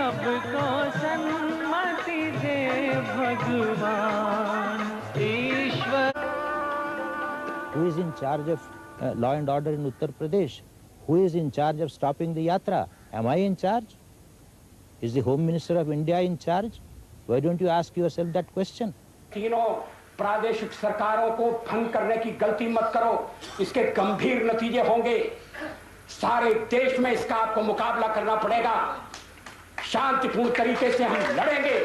सबको सन्मति दे भगवान ईश्वर. Who is in charge of law and order in Uttar Pradesh? Who is in charge of stopping the yatra? Am I in charge? Is the Home Minister of India in charge? Why don't you ask yourself that question? तीनों प्रादेशिक सरकारों को भंग करने की गलती मत करो, इसके गंभीर नतीजे होंगे. सारे देश में इसका आपको मुकाबला करना पड़ेगा. शांतिपूर्ण तरीके से हम लड़ेंगे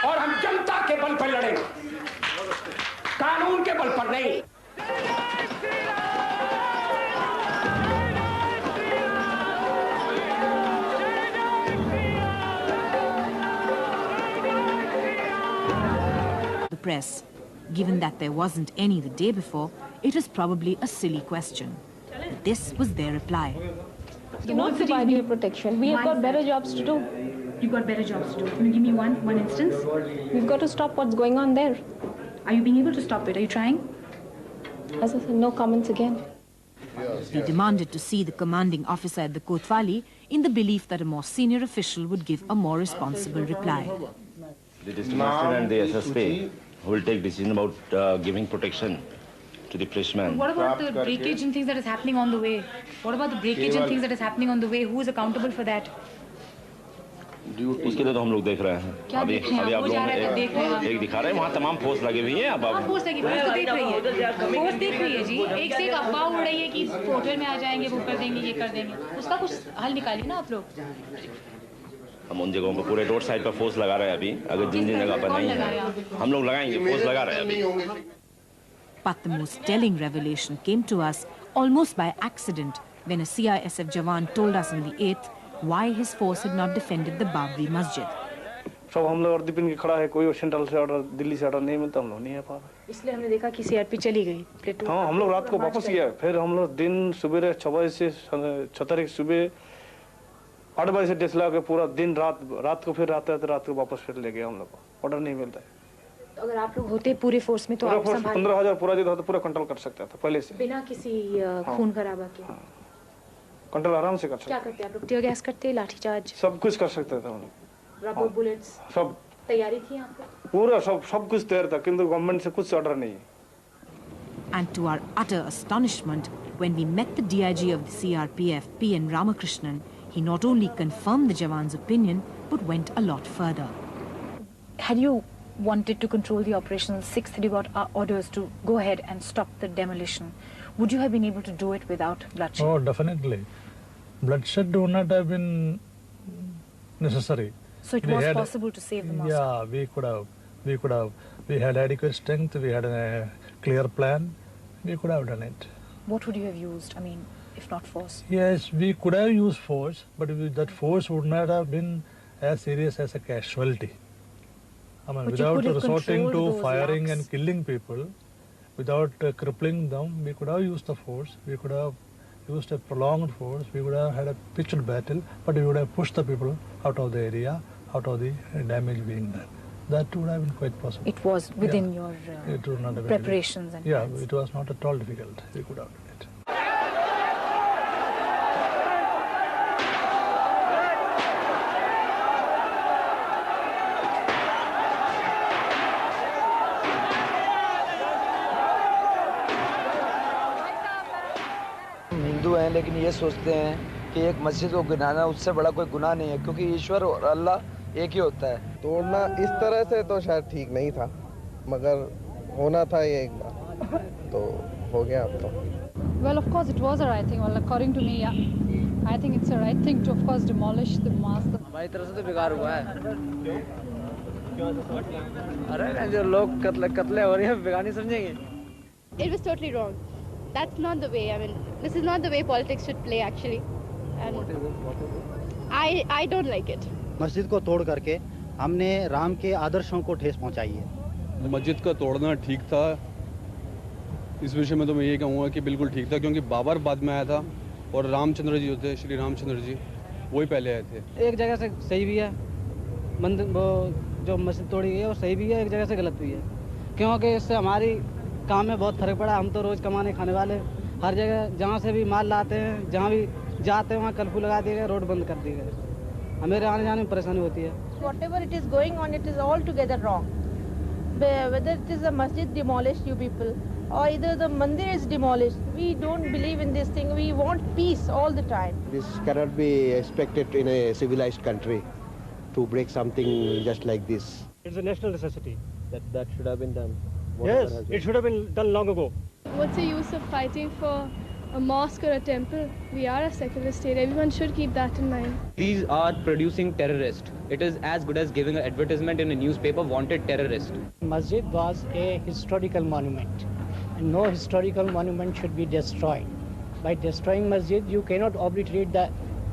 और हम जनता के बल पर लड़ेंगे, कानून के बल पर नहीं. The press. Given that there wasn't any the day before, it was probably a silly question. But this was their reply. Do not provide you protection. We have got better jobs to do. You've got better jobs to do. Can you give me one instance? We've got to stop what's going on there. Are you being able to stop it? Are you trying? As I said, no comments again. They demanded to see the commanding officer at the Kotwali in the belief that a more senior official would give a more responsible reply. The district master and the SSP will take decision about giving protection to the pressman. What about the breakage and things that is happening on the way? What about the breakage and things that is happening on the way? Who is accountable for that? उसके लिए तो हम लोग देख रहे हैं. अभी आप लोग एक दिखा रहे हैं, वहाँ तमाम फोर्स लगे हुई हैं. अब फोर्स लगी, फोर्स तो देख रही है, फोर्स देख रही है जी. एक से एक अफवाह उड़ रही है कि होटल में आ जाएंगे, वो कर देंगे, ये कर देंगे. उसका कुछ हल निकालिए ना आप लोग. हम उन जगहों पर पूरे रोड साइड पर फोर्स लगा रहे हैं. अभी अगर जिन जिन जगह पर नहीं है, हम लोग लगाएंगे, फोर्स लगा रहे हैं अभी. But the most telling revelation came to us almost by accident when a CISF Jawan told us on the 8th why his force had not defended the Babri Masjid. सब हम लोग अर्धपिन के खड़ा है, कोई सेंट्रल से ऑर्डर, दिल्ली से order नहीं मिलता, हम लोग नहीं आ पा रहे. इसलिए हमने देखा कि सीआरपी चली गई. हाँ, हम लोग रात को वापस गए. फिर हम लोग दिन सुबह 6 बजे से 6 तारीख सुबह 8 बजे से डेसला के पूरा दिन रात को फिर रात को वापस फिर ले गए. हम लोग को ऑर्डर नहीं मिलता है. तो अगर आप लोग होते पूरे फोर्स में तो आप 15,000 पूरा जो था पूरा कंट्रोल कर सकता था पहले से, बिना किसी खून खराबा के. कंट्रोल आराम से कर सकते. क्या करते आप लोग? टीयर गैस करते, लाठीचार्ज, सब कुछ कर सकते थे हम लोग. रबर बुलेट्स, सब तैयारी थी यहाँ पे पूरा, सब कुछ तैयार था, किंतु गवर्नमेंट से कुछ ऑर्डर नहीं. And to our utter astonishment, when we met the DIG of the CRPF, P.N. Ramakrishnan, he not only confirmed the Jawan's opinion, but went a lot further. Had you wanted to control the operation, 6th had you got orders to go ahead and stop the demolition, would you have been able to do it without bloodshed? Oh, definitely. Bloodshed would not have been necessary. So it was possible to save the mosque? Yeah, we could have. We had adequate strength, we had a clear plan, we could have done it. What would you have used, I mean, if not force? Yes, we could have used force, but that force would not have been as serious as a casualty. I mean, without resorting to firing and killing people, without crippling them, we could have used the force, we could have used a prolonged force, we would have had a pitched battle, but we would have pushed the people out of the area, out of the damage being done. That would have been quite possible. It was within your preparations and plans. It was not at all difficult. We could have done it. Hindu हैं लेकिन ये सोचते हैं कि एक मस्जिद को गिराना उससे बड़ा कोई गुनाह नहीं है, क्योंकि ईश्वर और अल्लाह एक ही होता है. तोड़ना इस तरह से तो शायद ठीक नहीं था, मगर होना था ये एक बार, तो हो गया अब तो. Well, of course it was a right thing. Well, according to me, yeah, I think it's a right thing to, of course, demolish the mosque. हमारी तरफ से तो बेकार हुआ है. अरे जो लोग कत्ले हो रहे हैं बेकार नहीं समझेंगे. It was totally wrong. That's not the way. I mean, this is not the way politics should play actually. And I don't like it. मस्जिद को तोड़ करके हमने राम के आदर्शों को ठेस पहुंचाई है. मस्जिद का तोड़ना ठीक था, इस विषय में तो मैं ये कहूँगा कि बिल्कुल ठीक था, क्योंकि बाबर बाद में आया था और रामचंद्र जी होते, श्री रामचंद्र जी वही पहले आए थे. एक जगह से सही भी है, वो जो मस्जिद तोड़ी गई है वो सही भी है, एक जगह से गलत भी है, क्योंकि इससे हमारी काम में बहुत फर्क पड़ा. हम तो रोज़ कमाने खाने वाले, हर जगह जहाँ से भी माल लाते हैं, जहाँ भी जाते हैं वहाँ कर्फ्यू लगा दिए गए, रोड बंद कर दिए गए. हमें आने जाने में परेशानी होती है. Whatever it is going on, it is altogether wrong. Whether it is a masjid demolished, you people, or either the mandir is demolished, we don't believe in this thing. We want peace all the time. This cannot be expected in a civilized country to break something just like this. It's a national necessity. That should have been done. Yes, it should have been done long ago. What's the use of fighting for a mosque or a temple? We are a secular state. Everyone should keep that in mind. These are producing terrorists. It is as good as giving an advertisement in a newspaper, wanted terrorist. Masjid was a historical monument. And no historical monument should be destroyed. By destroying masjid, you cannot obliterate the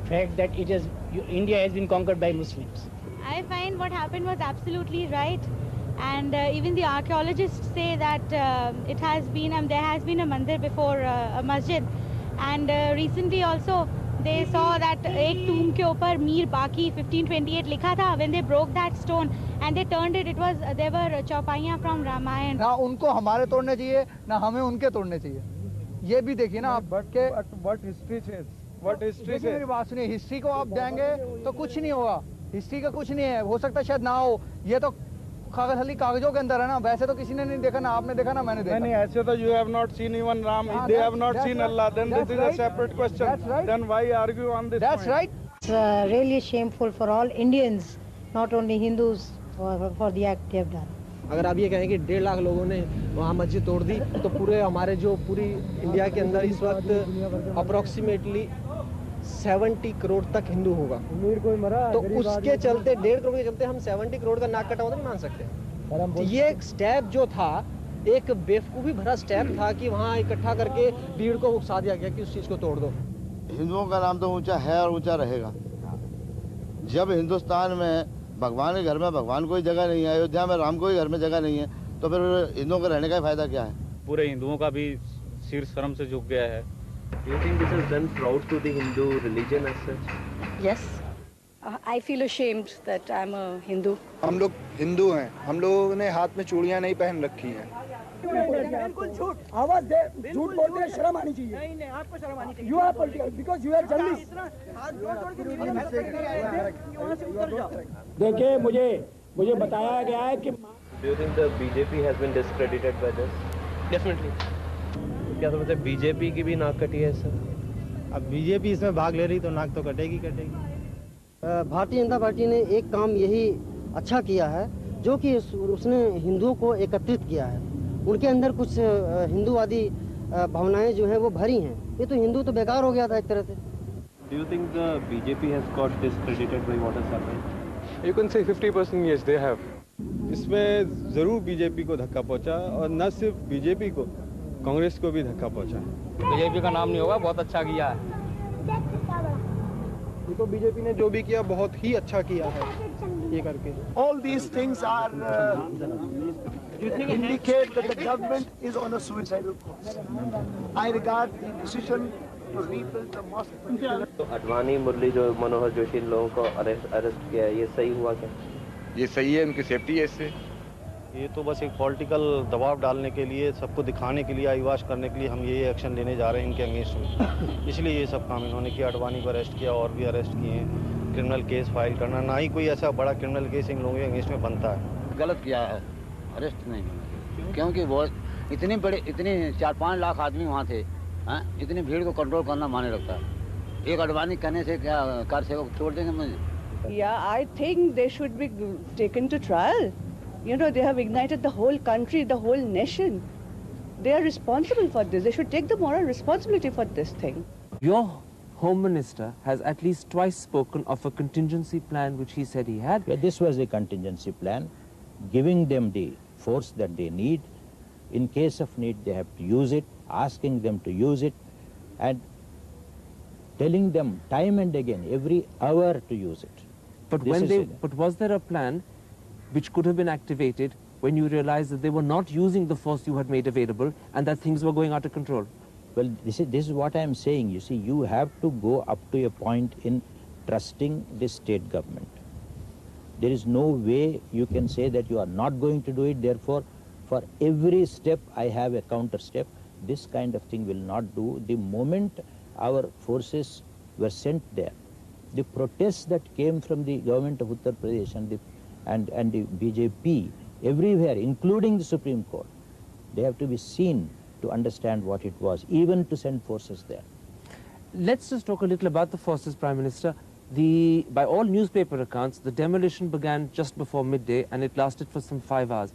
fact that India has been conquered by Muslims. I find what happened was absolutely right. And even the archaeologists say that it has been, there has been a mandir before a masjid. And recently also they saw that एक tomb के ऊपर मीर बाकी 1528 लिखा था. When they broke that stone and they turned it, there were चौपाइयाँ from Ramayana. ना उनको हमारे तोड़ने चाहिए, ना हमें उनके तोड़ने चाहिए. ये भी देखिए ना आप के what history says. What history says. मेरी बात सुनिए, हिस्ट्री को आप देंगे तो कुछ नहीं होगा. हिस्ट्री का कुछ नहीं है, हो सकता है शायद ना हो. ये तो कागजों के अंदर है ना. वैसे तो किसी ने नहीं देखा, ना आपने देखा ना मैंने देखा. नहीं ऐसे तो you have not seen even Ram. They have not seen Allah. Then this is a separate question. That's right. Then why argue on this? That's right. It's really shameful for all Indians, not only Hindus, for the act they have done. अगर आप ये कहें कि 1.5 लाख लोगों ने वहाँ मस्जिद तोड़ दी तो पूरे हमारे जो पूरी इंडिया के अंदर इस वक्त अप्रोक्सीमेटली 70 करोड़ तक हिंदू होगा. तो उसके चलते 1.5 करोड़ के चलते हम 70 करोड़ का नाक कटा हुआ नहीं मान सकते. तो ये एक स्टेप जो था, एक बेवकूफ़ी भरा स्टेप था कि वहाँ इकट्ठा करके भीड़ को उकसा दिया गया कि उस चीज़ को तोड़ दो. हिंदुओं का नाम तो ऊंचा है और ऊंचा रहेगा. जब हिंदुस्तान में भगवान के घर में भगवान कोई जगह नहीं है, अयोध्या में राम को ही घर में जगह नहीं है, तो फिर हिंदुओं के रहने का फायदा क्या है? पूरे हिंदुओं का भी सिर शर्म से झुक गया है. Do you think this has done proud to the Hindu religion as such? Yes. I feel ashamed that I'm a Hindu. हम लोग हिंदू हैं. हम लोगों ने हाथ में चूड़ियां नहीं पहन रखी हैं. बिल्कुल झूठ. आवाज दे. झूठ बोलते हैं, शर्म आनी चाहिए. नहीं आपको शर्म आनी चाहिए. You are political because you are journalist. देखिए मुझे बताया गया है कि. Do you think the BJP has been discredited by this? Definitely. क्या समझते हैं बीजेपी की भी नाक कटी है सर? अब बीजेपी इसमें भाग ले रही तो नाक तो कटेगी. भारतीय जनता पार्टी ने एक काम यही अच्छा किया है जो कि उसने हिंदुओं को एकत्रित किया है. उनके अंदर कुछ हिंदूवादी भावनाएं जो हैं वो भरी हैं. ये तो हिंदू तो बेकार हो गया था एक तरह से. Do you think the BJP has got discredited by what has happened? You can say 50% yes they have. इसमें जरूर बीजेपी को धक्का पहुंचा और न सिर्फ बीजेपी को, कांग्रेस को भी धक्का पहुंचा. बीजेपी का नाम नहीं होगा, बहुत अच्छा किया है. तो बीजेपी ने जो भी किया बहुत ही अच्छा किया है ये करके. All these things are indicate that the government is on a suicidal course. I regard the decision to rebuild the mosque. तो अडवाणी मुरली जो मनोहर जोशी इन लोगों को अरेस्ट किया है, ये सही हुआ क्या? ये सही है, उनकी सेफ्टी है इससे. ये तो बस एक पॉलिटिकल दबाव डालने के लिए, सबको दिखाने के लिए, आईवाश करने के लिए हम ये एक्शन लेने जा रहे हैं इनके अगेंस्ट में. इसलिए ये सब काम इन्होंने किया. अडवाणी को अरेस्ट किया और भी अरेस्ट किए हैं. क्रिमिनल केस फाइल करना, ना ही कोई ऐसा बड़ा क्रिमिनल केस इन लोगों के अगेंस्ट में बनता है. गलत किया है, अरेस्ट नहीं होना, क्योंकि वो इतने 4-5 लाख आदमी वहाँ थे. इतनी भीड़ को कंट्रोल करना माने रखता है. एक अडवाणी कहने से क्या कार सेवक छोड़ देंगे मुझे? Yeah, I think they should be taken to trial. You know, they have ignited the whole country, the whole nation. They are responsible for this. They should take the moral responsibility for this thing. Your Home Minister has at least twice spoken of a contingency plan which he said he had. Yeah, this was a contingency plan, giving them the force that they need. In case of need, they have to use it, asking them to use it, and telling them time and again, every hour to use it. But was there a plan which could have been activated when you realized that they were not using the force you had made available and that things were going out of control? Well, this is what I am saying. You see, you have to go up to a point in trusting the state government. There is no way you can say that you are not going to do it. Therefore, for every step I have a counter step. This kind of thing will not do. The moment our forces were sent there, The protests that came from the government of Uttar Pradesh and the BJP everywhere, including the Supreme Court, they have to be seen to understand what it was, even to send forces there. Let's just talk a little about the forces, Prime Minister. By all newspaper accounts, the demolition began just before midday and it lasted for some 5 hours.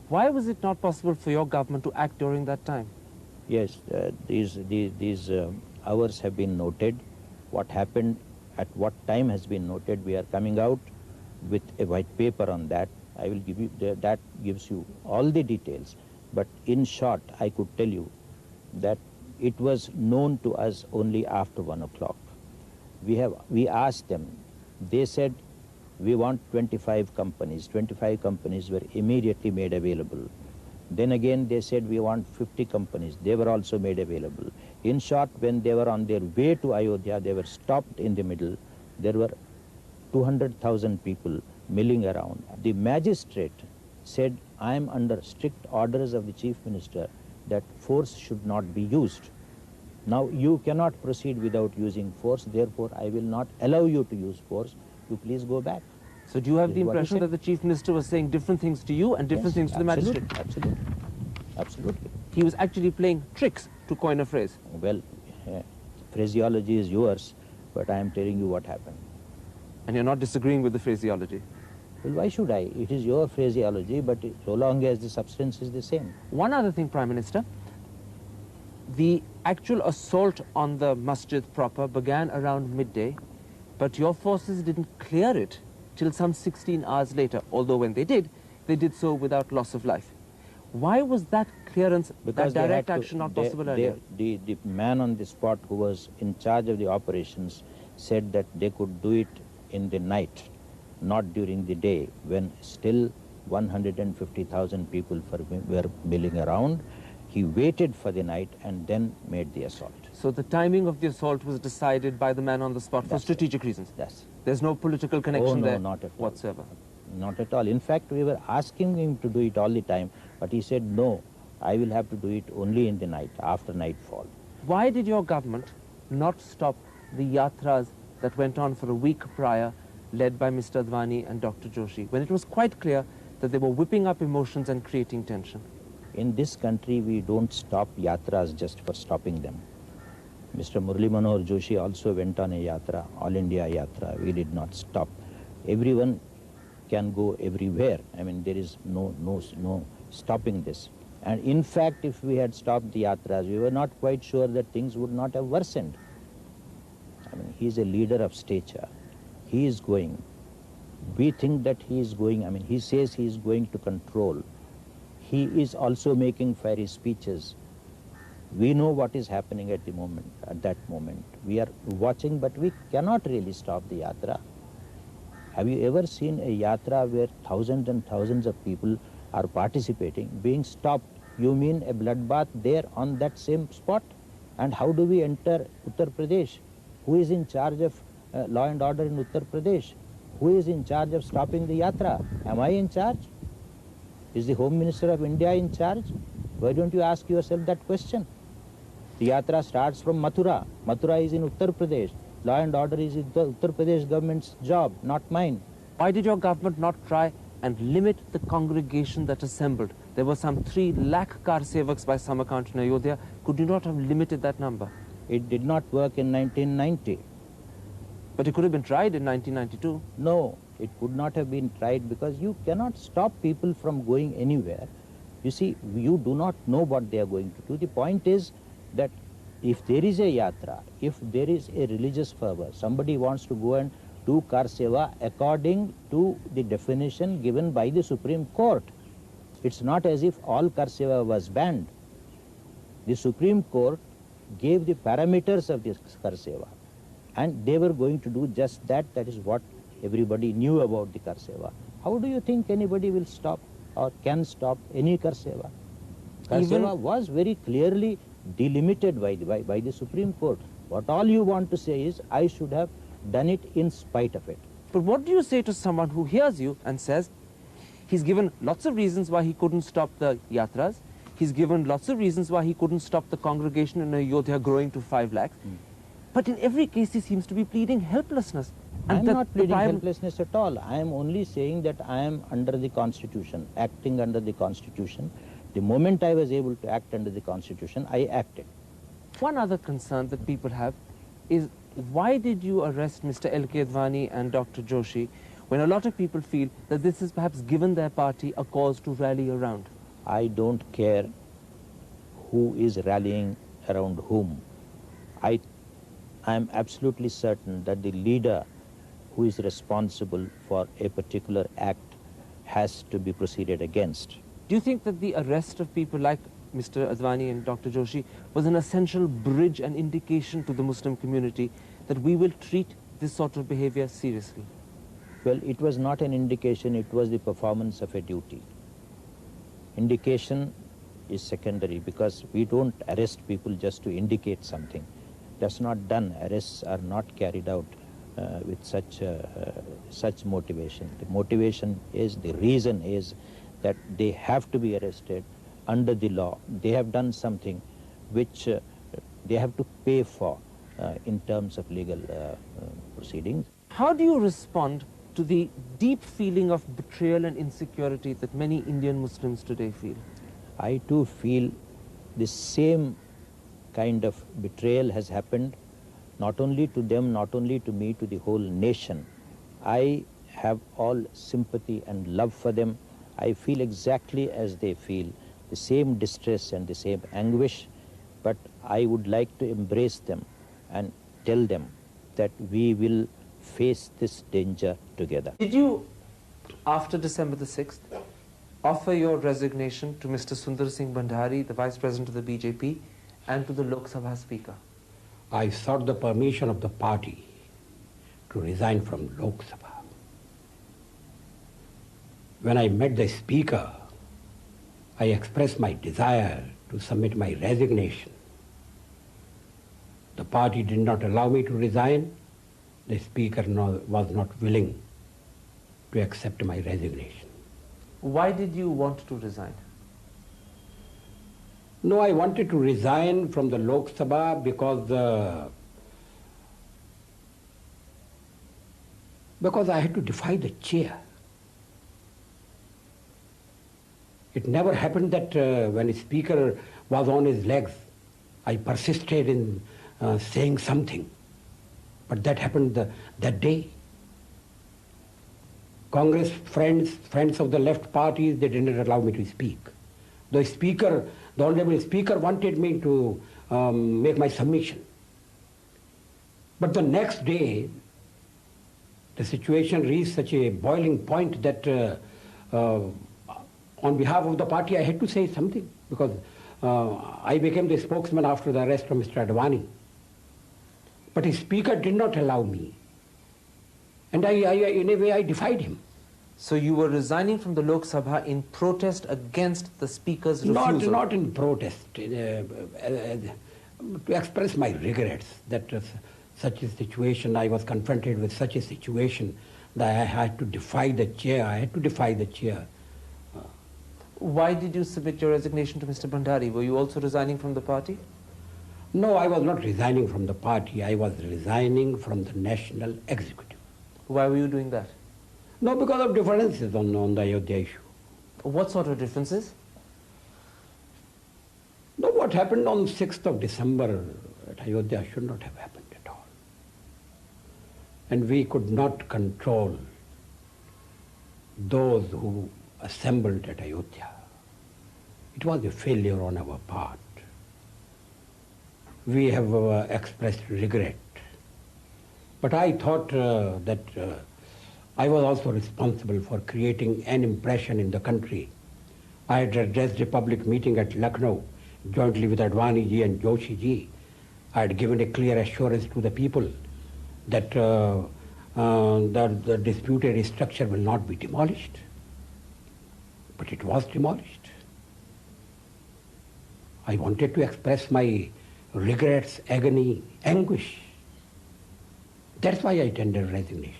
Why was it not possible for your government to act during that time? Yes, these hours have been noted. What happened at what time has been noted. We are coming out with a white paper on that. I will give you, that gives you all the details. But in short, I could tell you that it was known to us only after 1 o'clock. We asked them. They said, we want 25 companies. 25 companies were immediately made available. Then again, they said, we want 50 companies. They were also made available. In short, when they were on their way to Ayodhya, they were stopped in the middle. There were 200,000 people milling around. The magistrate said, I am under strict orders of the Chief Minister that force should not be used. Now, you cannot proceed without using force. Therefore, I will not allow you to use force. You please go back. So do you have the impression that the Chief Minister was saying different things to you and different things to the magistrate? Absolutely. Absolutely. He was actually playing tricks, to coin a phrase. Well, phraseology is yours, but I am telling you what happened. And you're not disagreeing with the phraseology? Well, why should I? It is your phraseology, but so long as the substance is the same. One other thing, Prime Minister. The actual assault on the masjid proper began around midday, but your forces didn't clear it till some 16 hours later, although when they did so without loss of life. Why was that clearance, because that direct action not possible earlier? The man on the spot who was in charge of the operations said that they could do it in the night, not during the day, when still 150,000 people were milling around. He waited for the night and then made the assault. So the timing of the assault was decided by the man on the spot for strategic reasons? Yes. There's no political connection there not at all. whatsoever? Not at all. In fact, we were asking him to do it all the time, but he said, no, I will have to do it only in the night, after nightfall. Why did your government not stop the yatras that went on for a week prior, led by Mr. Advani and Dr. Joshi, when it was quite clear that they were whipping up emotions and creating tension? In this country, we don't stop yatras just for stopping them. Mr. Murli Manohar Joshi also went on a yatra, All India yatra. We did not stop. Everyone can go everywhere. I mean, there is no stopping this. And in fact, if we had stopped the yatras, we were not quite sure that things would not have worsened. I mean, he is a leader of stature. He is going. We think that he is going. I mean, he says he is going to control. He is also making fiery speeches. We know what is happening at the moment, at that moment. We are watching, but we cannot really stop the yatra. Have you ever seen a yatra where thousands and thousands of people are participating, being stopped? You mean a bloodbath there on that same spot? And how do we enter Uttar Pradesh? Who is in charge of law and order in Uttar Pradesh? Who is in charge of stopping the yatra? Am I in charge? Is the Home Minister of India in charge? Why don't you ask yourself that question? The yatra starts from Mathura. Mathura is in Uttar Pradesh. Law and order is the Uttar Pradesh government's job, not mine. Why did your government not try and limit the congregation that assembled? There were some 3 lakh car sevaks by some account in Ayodhya. Could you not have limited that number? It did not work in 1990. But it could have been tried in 1992. No, it could not have been tried because you cannot stop people from going anywhere. You see, you do not know what they are going to do. The point is that if there is a yatra, if there is a religious fervor, somebody wants to go and do kar seva according to the definition given by the Supreme Court. It's not as if all kar seva was banned. The Supreme Court gave the parameters of this kar seva, and they were going to do just that. That is what everybody knew about the kar seva. How do you think anybody will stop or can stop any kar seva? Kar seva was very clearly delimited by the Supreme Court. What all you want to say is, I should have done it in spite of it. But what do you say to someone who hears you and says, he's given lots of reasons why he couldn't stop the yatras, he's given lots of reasons why he couldn't stop the congregation in Ayodhya growing to 5 lakhs, but in every case he seems to be pleading helplessness. I am that not the pleading Prime- helplessness at all. I am only saying that I am under the Constitution, acting under the Constitution. The moment I was able to act under the Constitution, I acted. One other concern that people have is, why did you arrest Mr. L.K. Advani and Dr. Joshi when a lot of people feel that this has perhaps given their party a cause to rally around? I don't care who is rallying around whom. I am absolutely certain that the leader who is responsible for a particular act has to be proceeded against. Do you think that the arrest of people like Mr. Advani and Dr. Joshi was an essential bridge and indication to the Muslim community that we will treat this sort of behavior seriously? Well, it was not an indication, it was the performance of a duty. Indication is secondary because we don't arrest people just to indicate something. That's not done. Arrests are not carried out with such motivation. The motivation is, the reason is that they have to be arrested under the law. They have done something which they have to pay for in terms of legal proceedings. How do you respond to the deep feeling of betrayal and insecurity that many Indian Muslims today feel? I too feel the same kind of betrayal has happened, not only to them, not only to me, to the whole nation. I have all sympathy and love for them. I feel exactly as they feel, the same distress and the same anguish, but I would like to embrace them and tell them that we will face this danger together. Did you, after December the 6th, offer your resignation to Mr. Sundar Singh Bhandari, the Vice President of the BJP, and to the Lok Sabha Speaker? I sought the permission of the party to resign from Lok Sabha. When I met the Speaker, I expressed my desire to submit my resignation. The party did not allow me to resign. The Speaker was not willing to accept my resignation. Why did you want to resign? No, I wanted to resign from the Lok Sabha because I had to defy the chair. It never happened that when a speaker was on his legs, I persisted in saying something. But that happened that day. Congress friends of the left parties, they didn't allow me to speak. The Honorable Speaker wanted me to make my submission. But the next day, the situation reached such a boiling point that on behalf of the party, I had to say something because I became the spokesman after the arrest of Mr. Advani. But his Speaker did not allow me. And in a way, I defied him. So you were resigning from the Lok Sabha in protest against the Speaker's refusal? Not in protest, to express my regrets that such a situation, I was confronted with such a situation that I had to defy the chair. Why did you submit your resignation to Mr. Bhandari? Were you also resigning from the party? No, I was not resigning from the party. I was resigning from the national executive. Why were you doing that? No, because of differences on the Ayodhya issue. What sort of differences? No, what happened on 6th of December at Ayodhya should not have happened at all. And we could not control those who assembled at Ayodhya. It was a failure on our part. We have expressed regret. But I thought that I was also responsible for creating an impression in the country. I had addressed a public meeting at Lucknow jointly with Advani ji and Joshi ji. I had given a clear assurance to the people that the disputed structure will not be demolished. But it was demolished. I wanted to express my regrets, agony, anguish. That's why I tendered resignation.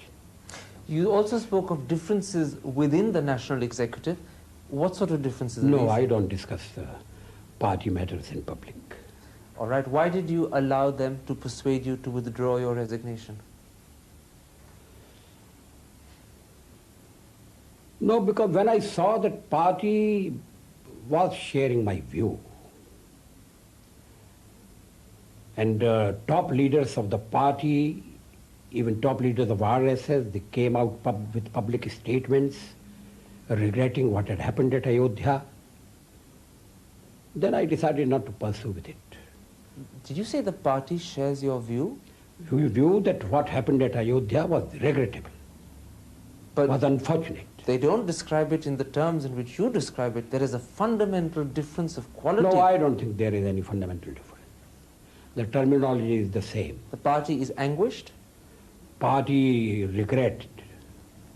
You also spoke of differences within the national executive. What sort of differences? No, I don't discuss party matters in public. All right. Why did you allow them to persuade you to withdraw your resignation? No, because when I saw that party was sharing my view, and top leaders of the party, even top leaders of RSS, they came out with public statements regretting what had happened at Ayodhya, then I decided not to pursue with it. Did you say the party shares your view? We view that what happened at Ayodhya was regrettable, but was unfortunate. They don't describe it in the terms in which you describe it. There is a fundamental difference of quality. No, I don't think there is any fundamental difference. The terminology is the same. The party is anguished? Party regretted.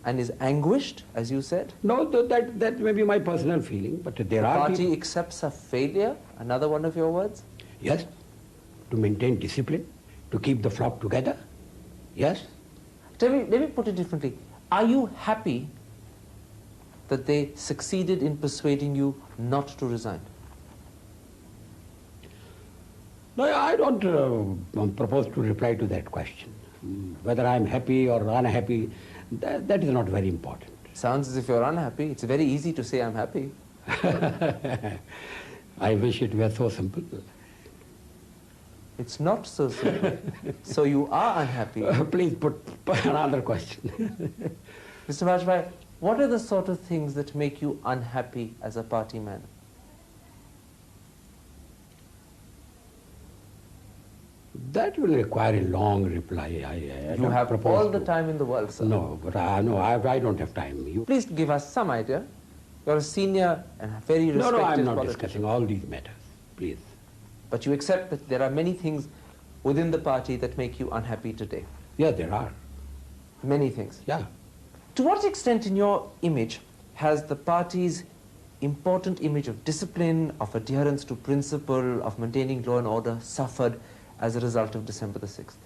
And is anguished, as you said? No, that may be my personal feeling, but there the are party people. accepts a failure, another one of your words? Yes, to maintain discipline, to keep the flock together, yes. Let me put it differently. Are you happy that they succeeded in persuading you not to resign? No, I don't propose to reply to that question. Whether I'm happy or unhappy, that is not very important. Sounds as if you're unhappy. It's very easy to say I'm happy. I wish it were so simple. It's not so simple. So you are unhappy. Please put another question. Mr. Vajpayee, what are the sort of things that make you unhappy as a party man? That will require a long reply. I You have all the time in the world, sir. No, but I don't have time. You Please give us some idea. You're a senior and a very respected No, I'm not politician. discussing all these matters, please. But you accept that there are many things within the party that make you unhappy today? Yeah, there are. Many things? Yeah. To what extent in your image has the party's important image of discipline, of adherence to principle, of maintaining law and order suffered as a result of December the 6th?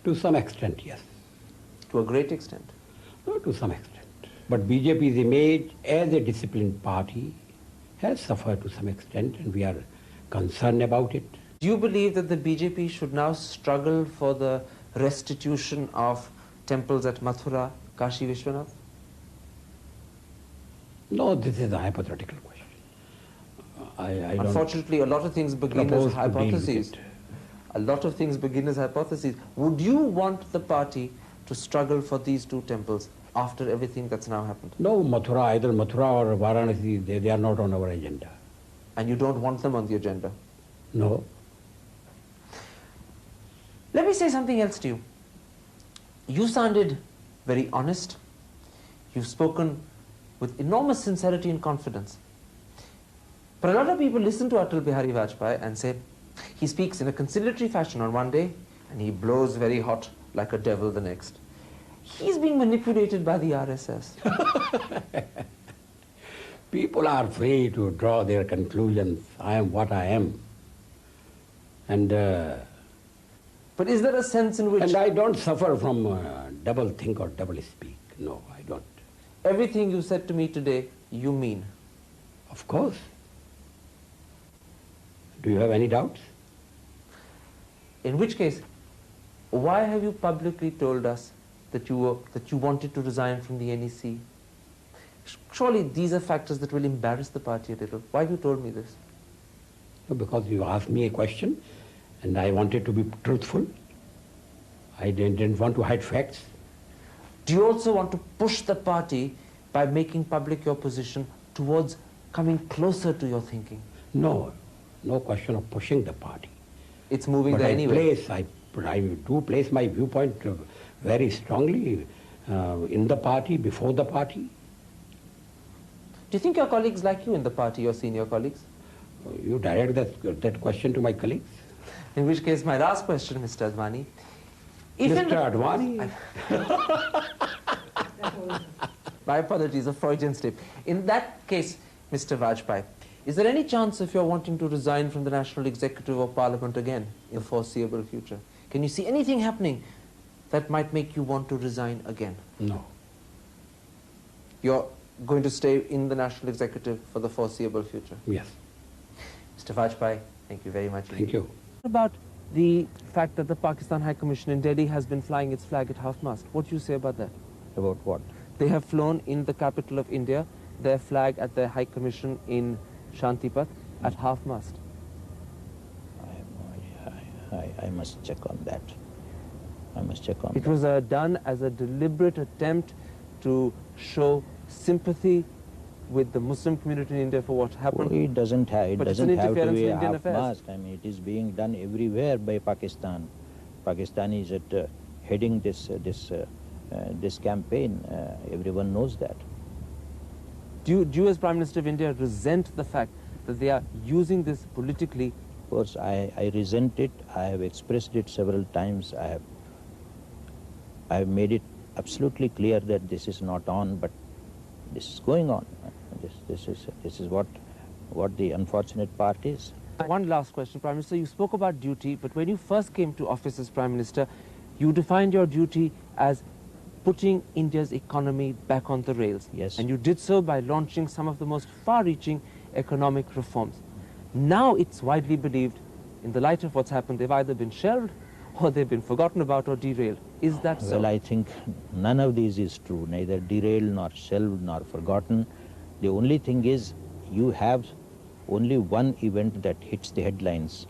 To some extent, yes. To a great extent? No, to some extent. But BJP's image as a disciplined party has suffered to some extent, and we are concerned about it. Do you believe that the BJP should now struggle for the restitution of temples at Mathura, Kashi Vishwanath? No, this is a hypothetical question. I don't Unfortunately, a lot of things begin as propose to deal with hypotheses. it. A lot of things begin as hypotheses. Would you want the party to struggle for these two temples after everything that's now happened? No, Mathura, either Mathura or Varanasi, they are not on our agenda. And you don't want them on the agenda? No. Let me say something else to you. You sounded very honest. You've spoken with enormous sincerity and confidence. But a lot of people listen to Atal Bihari Vajpayee and say, he speaks in a conciliatory fashion on one day, and he blows very hot like a devil the next. He's being manipulated by the RSS. People are free to draw their conclusions. I am what I am. And but is there a sense in which... And I don't suffer from double think or double speak. No, I don't. Everything you said to me today, you mean? Of course. Do you have any doubts? In which case, why have you publicly told us that you wanted to resign from the NEC? Surely these are factors that will embarrass the party a little. Why have you told me this? No, because you asked me a question and I wanted to be truthful. I didn't want to hide facts. Do you also want to push the party by making public your position towards coming closer to your thinking? No, no question of pushing the party. It's moving but there anyway. I do place my viewpoint very strongly in the party, before the party. Do you think your colleagues like you in the party, your senior colleagues? You direct that question to my colleagues. In which case, my last question, Mr. Advani. Mr. Advani? My apologies, a Freudian slip. In that case, Mr. Vajpayee, is there any chance of your wanting to resign from the National Executive or Parliament again in the foreseeable future? Can you see anything happening that might make you want to resign again? No. You're going to stay in the National Executive for the foreseeable future? Yes. Mr. Vajpayee, thank you very much. Thank you. What about the fact that the Pakistan High Commission in Delhi has been flying its flag at half-mast? What do you say about that? About what? They have flown in the capital of India, their flag at their High Commission in Shantipat at half-mast. I must check on that. I must check on It that. was done as a deliberate attempt to show sympathy with the Muslim community in India for what happened. It doesn't have, it But it's doesn't an have to interference be in Indian affairs. half-mast. I mean, it is being done everywhere by Pakistan. Pakistan is heading this campaign. Everyone knows that. Do you as Prime Minister of India resent the fact that they are using this politically? Of course, I resent it. I have expressed it several times. I have made it absolutely clear that this is not on, but this is going on. This is what the unfortunate part is. One last question, Prime Minister. You spoke about duty, but when you first came to office as Prime Minister, you defined your duty as putting India's economy back on the rails. Yes. And you did so by launching some of the most far-reaching economic reforms. Now it's widely believed, in the light of what's happened, they've either been shelved or they've been forgotten about or derailed. Is that so? Well, I think none of these is true, neither derailed nor shelved nor forgotten. The only thing is you have only one event that hits the headlines.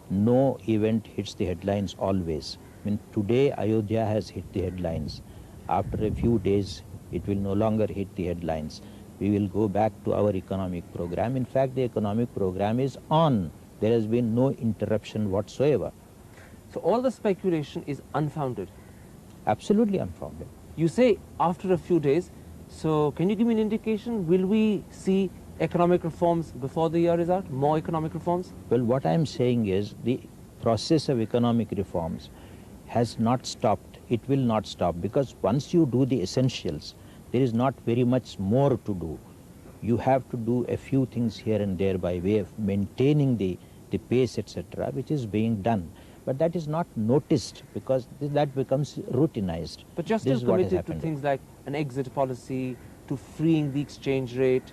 No event hits the headlines always. I mean, today Ayodhya has hit the headlines. After a few days, it will no longer hit the headlines. We will go back to our economic program. In fact, the economic program is on. There has been no interruption whatsoever. So all the speculation is unfounded? Absolutely unfounded. You say after a few days, so can you give me an indication, will we see economic reforms before the year is out, more economic reforms? Well, what I am saying is the process of economic reforms has not stopped. It will not stop, because once you do the essentials, there is not very much more to do. You have to do a few things here and there by way of maintaining the pace, etc., which is being done. But that is not noticed, because that becomes routinized. But you're still committed to things like an exit policy, to freeing the exchange rate,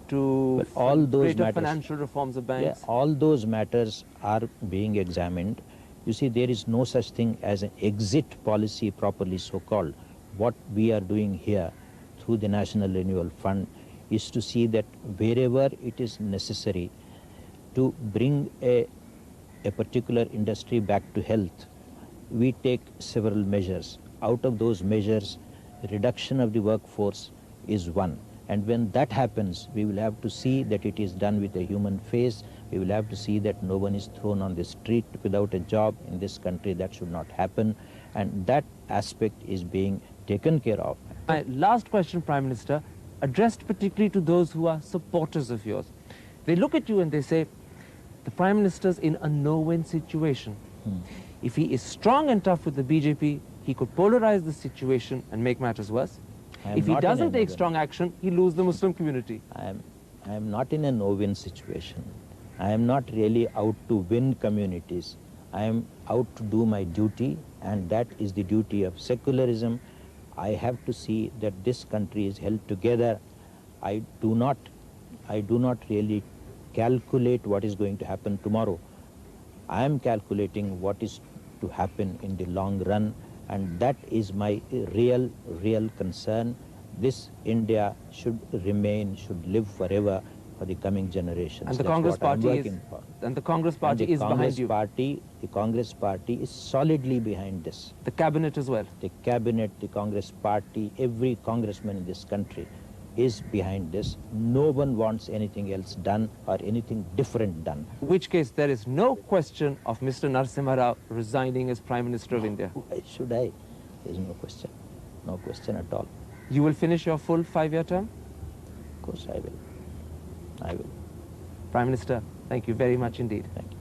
to all those greater matters, financial reforms of banks. Yeah, all those matters are being examined. You see, there is no such thing as an exit policy properly so-called. What we are doing here through the National Renewal Fund is to see that wherever it is necessary to bring a particular industry back to health, we take several measures. Out of those measures, reduction of the workforce is one. And when that happens, we will have to see that it is done with a human face. We will have to see that no one is thrown on the street without a job in this country. That should not happen. And that aspect is being taken care of. My last question, Prime Minister, addressed particularly to those who are supporters of yours. They look at you and they say, the Prime Minister's in a no-win situation. If he is strong and tough with the BJP, he could polarize the situation and make matters worse. If he doesn't take strong action, he'll lose the Muslim community. I am not in a no-win situation. I am not really out to win communities. I am out to do my duty, and that is the duty of secularism. I have to see that this country is held together. I do not really calculate what is going to happen tomorrow. I am calculating what is to happen in the long run, and that is my real concern. This India should remain, should live forever for the coming generations. And the That's Congress what I'm Party working for. And the Congress Party is behind you. The Congress Party is solidly behind this. The cabinet as well. The cabinet, the Congress Party, every congressman in this country is behind this. No one wants anything else done or anything different done. In which case, there is no question of Mr. Narasimha Rao resigning as Prime Minister of India. Why should I? There is no question. No question at all. You will finish your full 5-year term? Of course I will. I will. Prime Minister, thank you very much indeed. Thank you.